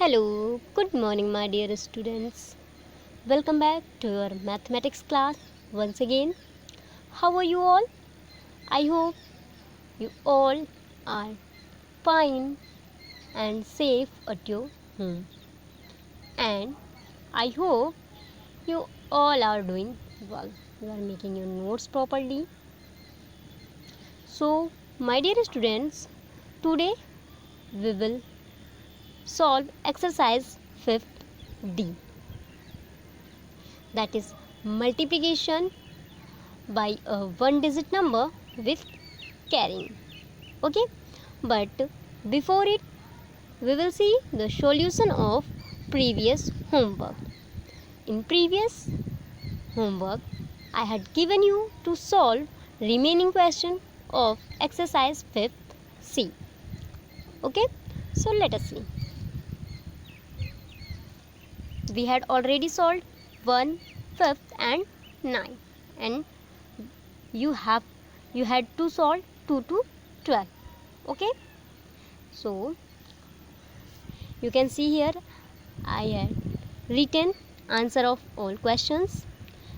Hello, good morning, my dear students. Welcome back to your mathematics class once again. How are you all? I hope you all are fine and safe at your home. And I hope you all are doing well. You are making your notes properly. So, my dear students, today we will solve exercise 5th D. That is multiplication by a one digit number with carrying. Okay, but before it we will see the solution of previous homework. In previous homework I had given you to solve remaining question of exercise 5th C. Okay, so let us see. We had already solved 1, 5th and 9, and you had to solve 2 to 12. Okay, so you can see here I had written answer of all questions,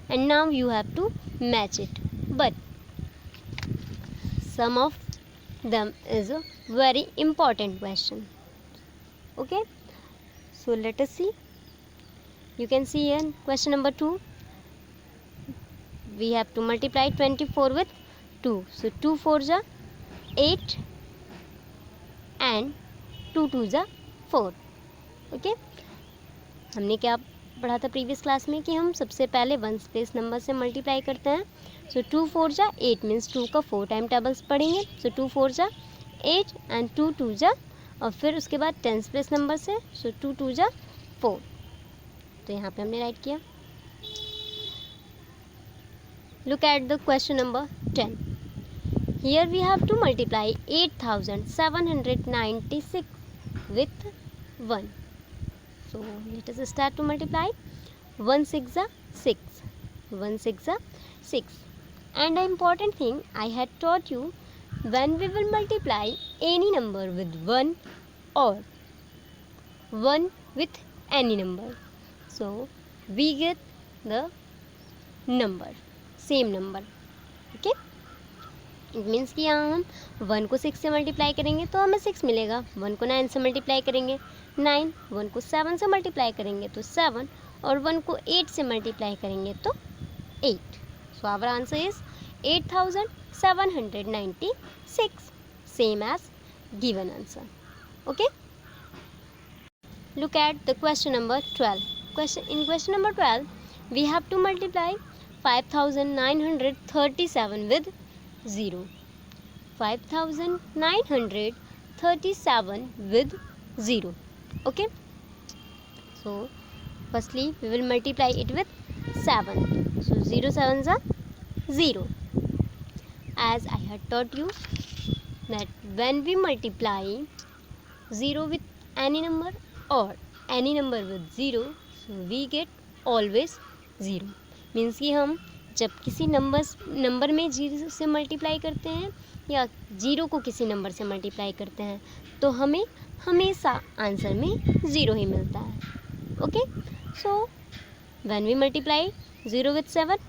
and now you have to match it, but some of them is a very important question. Okay, so let us see. You can see here question number 2. We have to multiply 24 with 2. So 2 4s are 8 and 2 2s are 4. Okay, हमने क्या पढ़ा था previous class में कि हम सबसे पहले one place number से मल्टीप्लाई करते हैं. सो 2 4 जा 8 मीन्स 2 का 4 टाइम टेबल्स पढ़ेंगे. सो 2 4 जा 8 एंड 2 2 जा, और फिर उसके बाद टेंस प्लेस नंबर से. सो 2 2 जा 4. तो यहाँ पे हमने राइट किया. Look at the question number 10. Here we have to multiply 8796 with 1. So let us start to multiply. 1 6 are 6. 1 6 are 6. And the important thing I had taught you, when we will multiply any number with 1 or 1 with any number, so we get the number, same number. Okay, it means कि यहाँ हम 1 को 6 से multiply करेंगे तो हमें 6 मिलेगा. 1 को 9 से मल्टीप्लाई करेंगे 9. 1 को 7 से मल्टीप्लाई करेंगे तो 7, और 1 को 8 से मल्टीप्लाई करेंगे तो 8. So our answer is 8796, same as given answer. Okay, look at the question number 12. In question number 12 we have to multiply 5937 with 0. 5937 with 0. Okay, so firstly we will multiply it with 7. So 0 7s are 0. As I had taught you that when we multiply 0 with any number or any number with 0, so we get always 0. Means कि हम जब किसी number में 0 से multiply करते हैं या 0 को किसी नंबर से मल्टीप्लाई करते हैं तो हमें हमेशा आंसर में 0 ही मिलता है. Okay, so when we multiply 0 with 7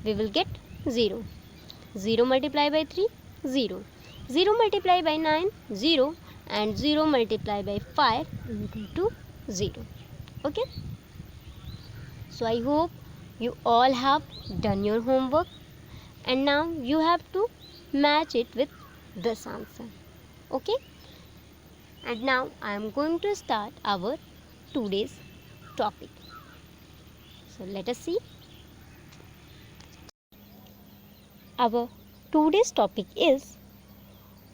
we will get 0. 0 multiply by 3 0. 0 multiply by 9 0, and 0 multiplied by 5 equal to 0. Okay, so I hope you all have done your homework, and now you have to match it with this answer. Okay, and now I am going to start our today's topic. So let us see. Our today's topic is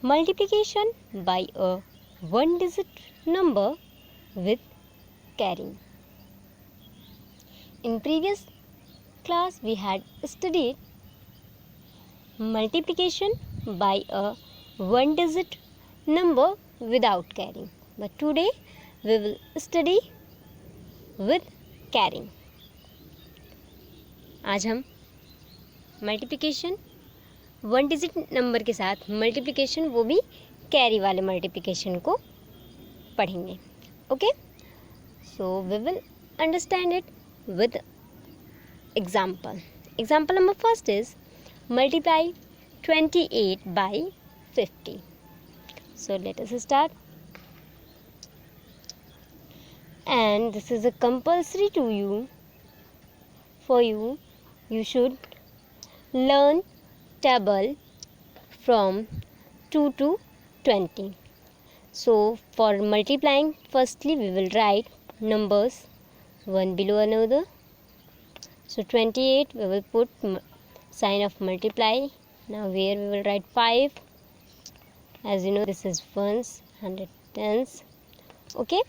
multiplication by a one digit number with carrying. In previous class we had studied multiplication by a one digit number without carrying, but today we will study with carrying. आज हम multiplication one digit number के साथ multiplication, वो भी carry वाले multiplication को पढ़ेंगे. Okay, so we will understand it with example. Example number first is multiply 28 by 50. So let us start. And this is a compulsory to you. For you, you should learn table from 2 to 20. So for multiplying, firstly we will write numbers one below another. So 28 we will put sign of multiply. Now here we will write 5. As you know, this is ones, 100 tens. Okay,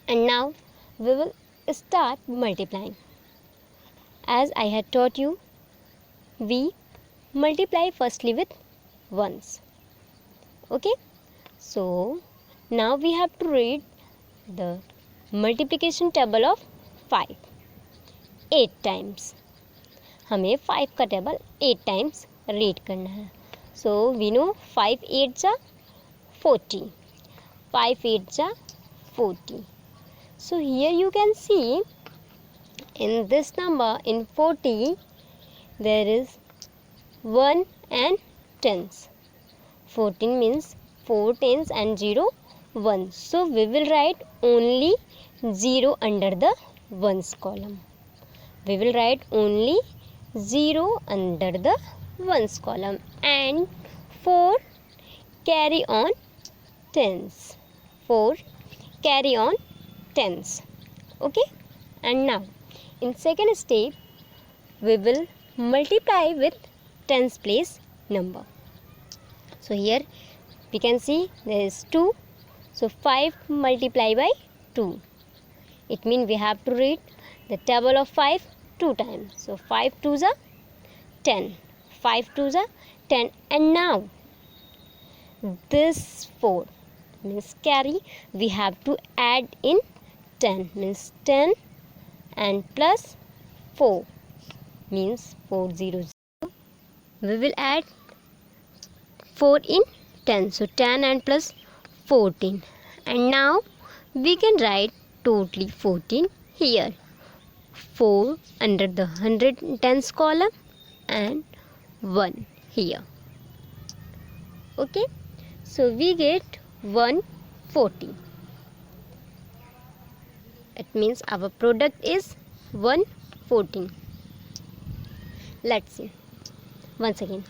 and now we will start multiplying. As I had taught you, we multiply firstly with ones. Okay, so now we have to read the multiplication table of 5 8 times. हमें 5 का table 8 times read करना है. So we know 5 8 जा 40, 5 8 जा 40. So here you can see in this number, in 40 there is 1 and tens. 14 means 4 tens and 0 1. So we will write only 0 under the ones column. We will write only 0 under the ones column, and 4 carry on tens. 4 carry on tens. Okay, and now in second step we will multiply with tens place number. So here we can see there is 2. So 5 multiply by 2. It means we have to read the table of 5 2 times. So 5 2s are 10. 5 2s are 10. And now this 4 means carry, we have to add in 10, means 10 and plus 4 means 4 0 0. We will add 4 in 10. So 10 and plus 14. And now we can write totally 14 here. 4 under the 100 tens column and 1 here. Okay, so we get 140. It means our product is 114. Let's see once again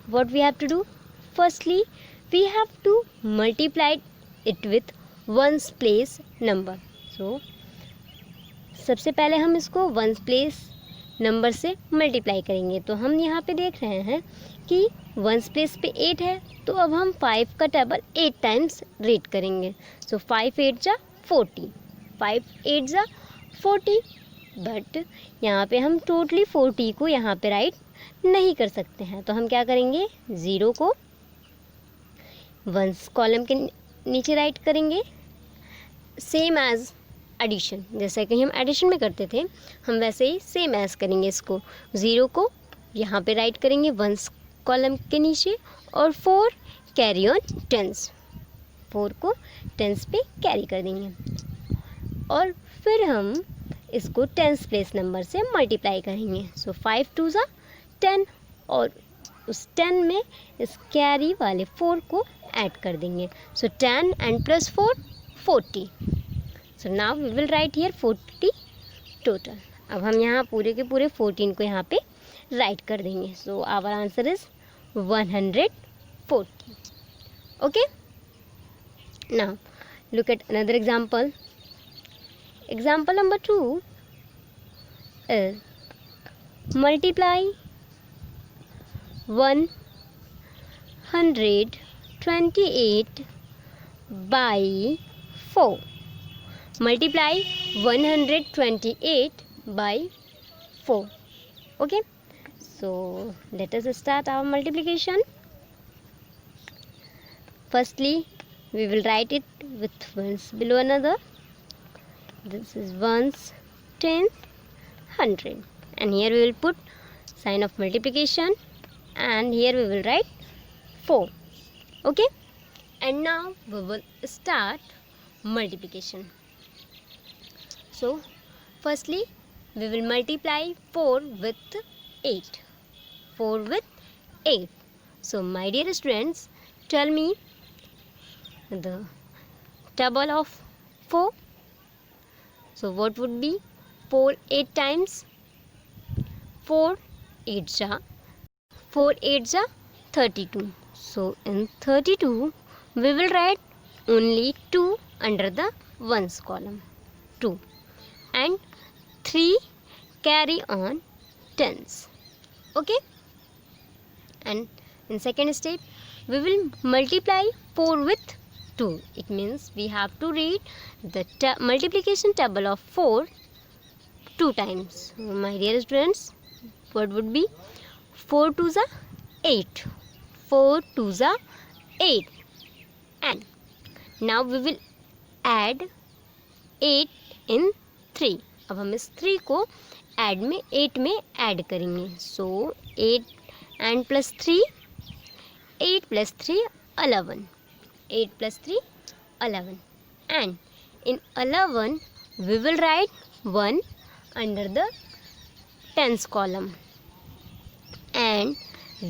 what we have to do. Firstly, we have to multiply it with ones place number. So सबसे पहले हम इसको ones place number से multiply करेंगे. तो हम यहाँ पे देख रहे हैं कि वंस प्लेस पे 8 है, तो अब हम 5 का टेबल 8 टाइम्स रीड करेंगे. सो 5 8 जा 40, 5 8 जा 40. बट यहाँ पे हम टोटली 40 को यहाँ पे राइट नहीं कर सकते हैं. तो हम क्या करेंगे, 0 को वंस कॉलम के नीचे राइट करेंगे. सेम एज एडिशन, जैसे कि हम एडिशन में करते थे, हम वैसे ही सेम एज करेंगे. इसको 0 को यहाँ पे राइट करेंगे वंस कॉलम के नीचे, और 4 कैरी ऑन टेंस, 4 को टेंस पे कैरी कर देंगे. और फिर हम इसको टेंस प्लेस नंबर से मल्टीप्लाई करेंगे. सो 5 2 जा 10, और उस 10 में इस कैरी वाले 4 को ऐड कर देंगे. So 10 and plus 4 40. So now we will write here 40 total. अब हम यहाँ पूरे के पूरे 14 को यहाँ पे राइट कर देंगे. So our answer is 140. Okay, now look at another example. Example number 2 is multiply 128 by 4. Multiply 128 by 4. Okay, so let us start our multiplication. Firstly, we will write it with ones below another. This is ones, tens, 100, and here we will put sign of multiplication, and here we will write 4. Okay, and now we will start multiplication. So firstly we will multiply 4 with 8. 4 with 8. So my dear students, tell me the table of 4. So what would be 4 8 times? 4 8 ja 32. So in 32 we will write only 2 under the ones column, 2, and 3 carry on tens. Okay, and in second step we will multiply 4 with 2. It means we have to read the multiplication table of 4 2 times. So my dear students, what would be 4 2s are 8. 4 2s are 8. And now we will add 8 in 3. अब हम इस 3 को add में 8 में add करेंगे. सो 8 and plus 3, 8 plus 3 11. 8 plus 3 11. And in 11 we will write 1 under the tens column, and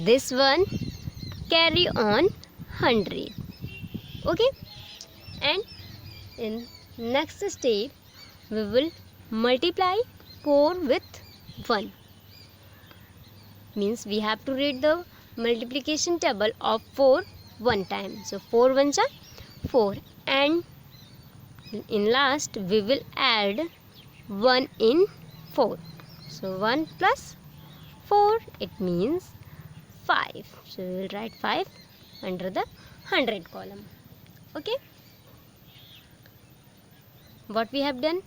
this one carry on 100. Okay, and in next step we will multiply 4 with 1. Means we have to read the multiplication table of 4 one time. So 4 ones are 4, and in last we will add 1 in 4. So 1 plus 4, it means 5. So we will write 5 under the 100 column. Okay, what we have done,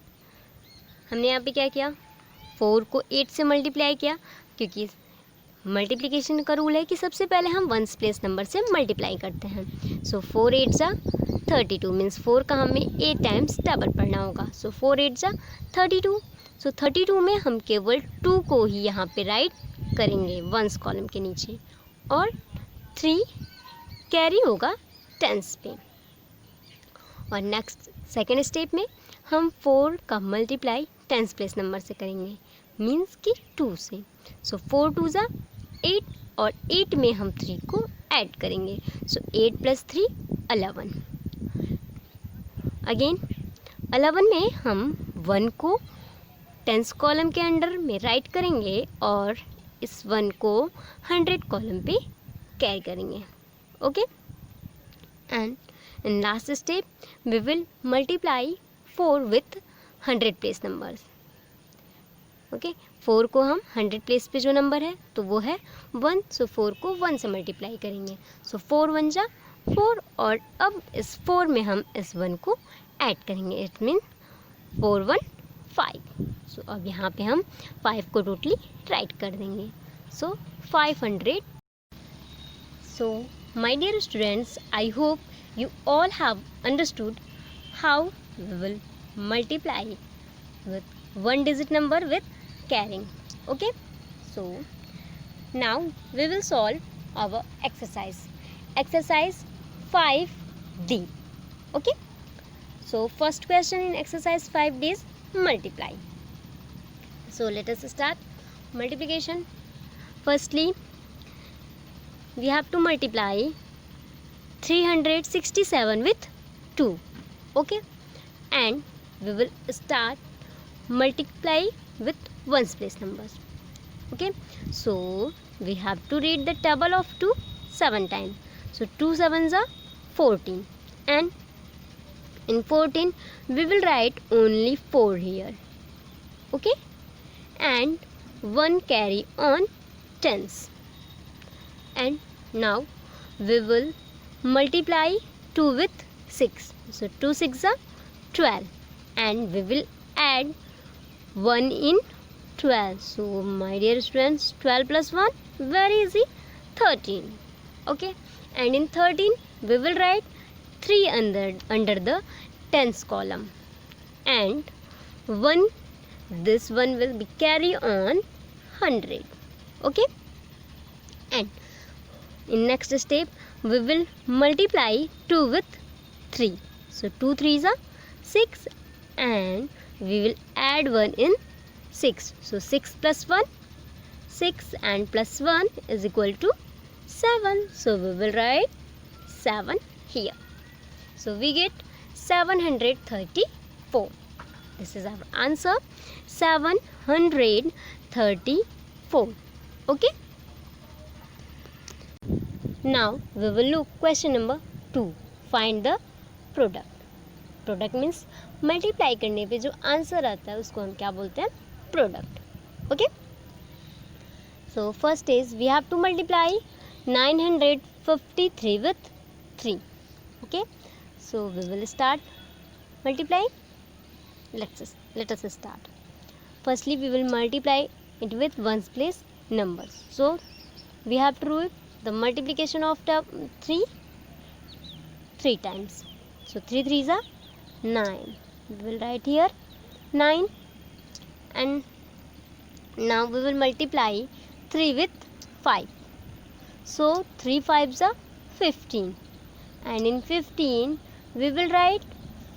हमने यहाँ पे क्या किया, 4 को 8 से multiply किया, क्योंकि multiplication का रूल है कि सबसे पहले हम वंस प्लेस नंबर से मल्टीप्लाई करते हैं. सो 4 8 जा 32 मीन्स 4 का हमें 8 टाइम्स डबल पढ़ना होगा. सो 4 8 जा 32. सो 32 में हम केवल 2 को ही यहाँ पे राइट करेंगे वंस कॉलम के नीचे, और 3 कैरी होगा टेंस पे. और नेक्स्ट सेकेंड स्टेप में हम 4 का मल्टीप्लाई टेंस प्लेस नंबर से करेंगे, मीन्स कि 2 से. सो 4 2 जा 8, और 8 में हम 3 को ऐड करेंगे. सो 8 प्लस 3 11. अगेन 11 में हम 1 को टेंस कॉलम के अंडर में राइट करेंगे, और इस 1 को 100 कॉलम पे कैरी करेंगे. Okay, and in last step we will multiply 4 with 100 place numbers. Okay, 4 को हम 100 प्लेस पे जो नंबर है तो वो है 1. सो 4 को 1 से मल्टीप्लाई करेंगे. सो 4 1 जा 4, और अब इस 4 में हम इस 1 को ऐड करेंगे. It mean 4 1 5. सो अब यहाँ पे हम 5 को टोटली राइट कर देंगे. So 500. So my dear students, I hope you all have understood how we will multiply with one digit number with carrying. Okay, so now we will solve our exercise 5D. Okay, so first question in exercise 5D is multiply. So let us start multiplication. Firstly we have to multiply 367 with 2. Okay, and we will start multiply with ones place numbers. Okay, so we have to read the table of 2 7 times. So 2 7s are 14, and in 14 we will write only 4 here. Okay, and 1 carry on tens. And now we will multiply 2 with 6. So 2 6 are 12, and we will add 1 in 12. So my dear students, 12 plus 1, very easy, 13. Okay, and in 13 we will write 3 under the tens column, and 1, this one will be carry on 100. Okay, and in next step we will multiply 2 with 3. So 2 3s are 6 and we will add 1 in 6. So 6 plus 1, 6 and plus 1 is equal to 7. So we will write 7 here. So we get 734. This is our answer, 734. Okay. Now we will look question number 2. Find the product. Product means multiply करने पे जो answer आता है उसको हम क्या बोलते हैं, product. Okay. So first is we have to multiply 953 with 3. Okay. So we will start multiply. let us start. Firstly we will multiply it with ones place numbers. So we have to do the multiplication of the 3 times. So 3 3s are 9. We will write here 9, and now we will multiply 3 with 5. So 3 5s are 15, and in 15 we will write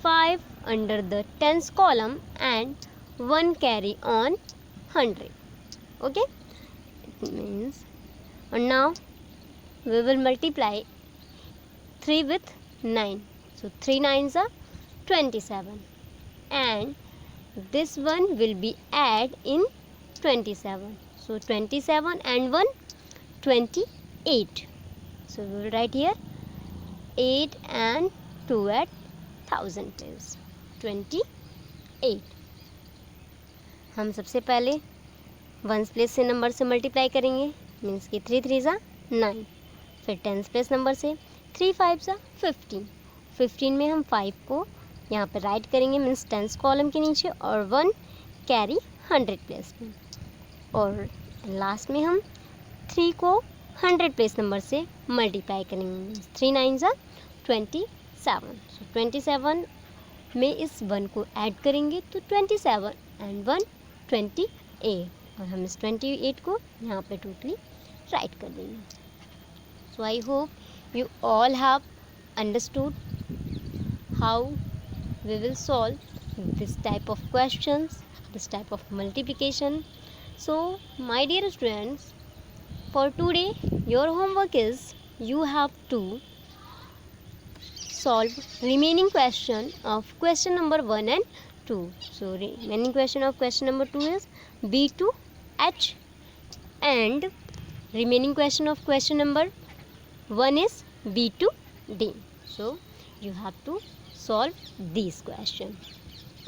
5 under the tens column and 1 carry on 100. Okay, it means, and now we will multiply 3 with 9. So 3 9s are 27, and this one will be add in 27. So 27 and 1 28. So we will write here 8 and 2 at 1000 place 28. हम सबसे पहले ones place से number से multiply करेंगे, means कि 3 3 ज़ा 9. फिर tens place number से 3 5 ज़ा 15. 15 में हम 5 को यहाँ पर राइट करेंगे, मीन्स टेंस कॉलम के नीचे, और 1 कैरी 100 प्लेस में, और लास्ट में हम 3 को 100 प्लेस नंबर से मल्टीप्लाई करेंगे, मीन्स 3 9 ज़ा 27. सो 27 में इस 1 को ऐड करेंगे तो 27 एंड 1 28, और हम इस 28 को यहाँ पे टोटली राइट कर देंगे. So I hope you all have understood how we will solve this type of questions, this type of multiplication. So my dear students, for today your homework is you have to solve remaining question of question number 1 and 2. So remaining question of question number 2 is B to H, and remaining question of question number 1 is B to D. So you have to solve these questions.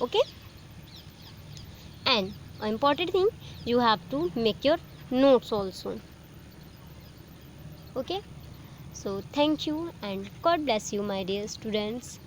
Okay, and an important thing, you have to make your notes also. Okay, so thank you and God bless you my dear students.